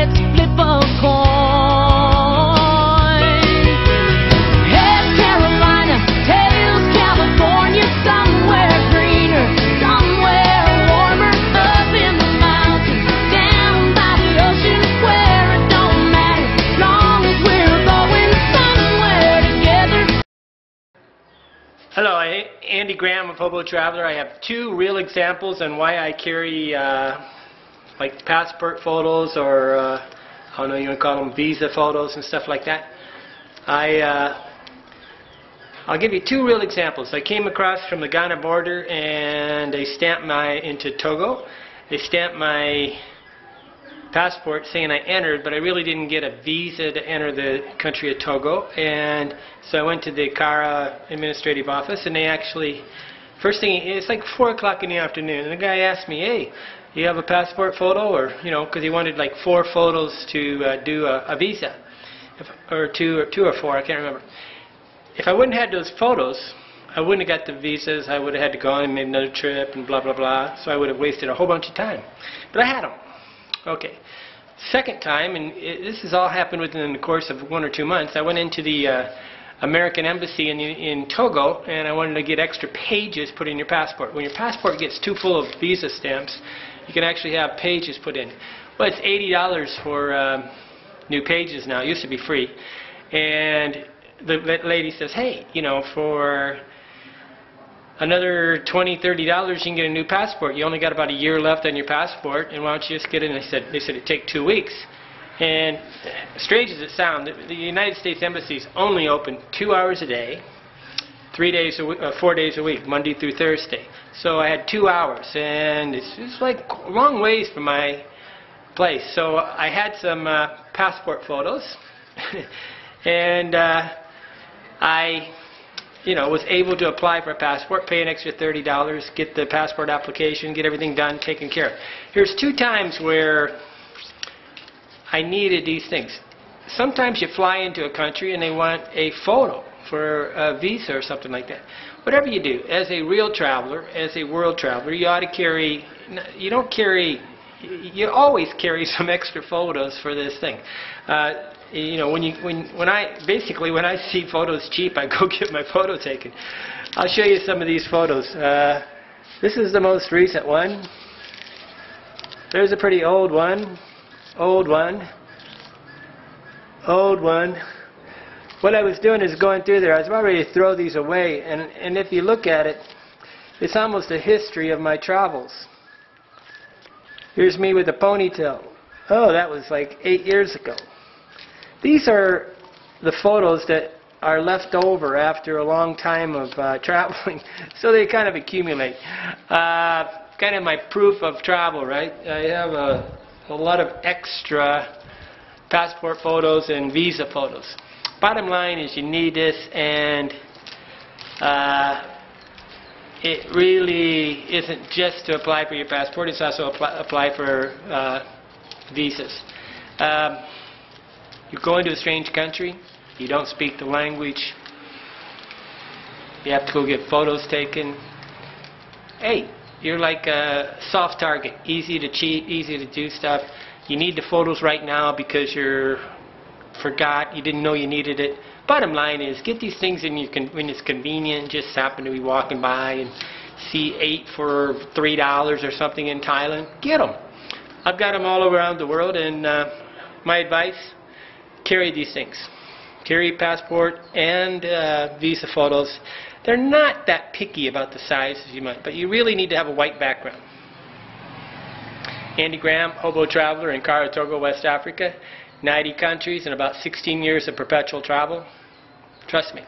let's flip a coin. Heads Carolina, tails California, somewhere greener, somewhere warmer, up in the mountains, down by the ocean, where it don't matter, as long as we're going somewhere together. Hello, Andy Graham of Hobo Traveler. I have two real examples on why I carry like passport photos, or I don't know, you want to call them visa photos and stuff like that. I'll give you two real examples. I came across from the Ghana border, and they stamped into Togo. They stamped my passport saying I entered, but I really didn't get a visa to enter the country of Togo. And so I went to the Kara administrative office, and they actually, first thing, it's like 4 o'clock in the afternoon, and the guy asked me, hey, you have a passport photo? Or, you know, because he wanted like 4 photos to do a visa, or two or four, I can't remember. If I wouldn't have had those photos, I wouldn't have got the visas. I would have had to go and made another trip and blah blah blah, so I would have wasted a whole bunch of time. But I had them. Okay. Second time, and this has all happened within the course of 1 or 2 months, I went into the American Embassy in Togo, and I wanted to get extra pages put in your passport. When your passport gets too full of visa stamps, you can actually have pages put in. Well, it's $80 for new pages now. It used to be free. And the lady says, hey, you know, for another $20, $30 you can get a new passport. You only got about a year left on your passport, and why don't you just get it? And they said it'd take 2 weeks. And strange as it sounds, the United States Embassy is only open 2 hours a day, 4 days a week, Monday through Thursday. So I had 2 hours, and it's like a long ways from my place. So I had some passport photos, and I, you know, was able to apply for a passport, pay an extra $30, get the passport application, get everything done, taken care of. Here's 2 times where I needed these things. Sometimes you fly into a country and they want a photo for a visa or something like that. Whatever you do, as a real traveler, as a world traveler, you ought to carry, you always carry some extra photos for this thing. You know, when I see photos cheap, I go get my photo taken. I'll show you some of these photos. This is the most recent one. There's a pretty old one. Old one. Old one. What I was doing is going through there. I was about ready to throw these away, and if you look at it, it's almost a history of my travels. Here's me with a ponytail. Oh, that was like 8 years ago. These are the photos that are left over after a long time of traveling, so they kind of accumulate. Kind of my proof of travel, right? I have a lot of extra passport photos and visa photos. Bottom line is you need this, and it really isn't just to apply for your passport, it's also apply for visas. You go into a strange country, you don't speak the language, you have to go get photos taken. Hey, you're like a soft target, easy to cheat, easy to do stuff. You need the photos right now because you forgot, you didn't know you needed it. Bottom line is, get these things when it's convenient. Just happen to be walking by and see 8 for $3 or something in Thailand. Get them. I've got them all around the world, and my advice, carry these things. Carry passport and visa photos. They're not that picky about the size as you might, but you really need to have a white background. Andy Graham, Hobo Traveler in Kara, Togo, West Africa. 90 countries and about 16 years of perpetual travel. Trust me.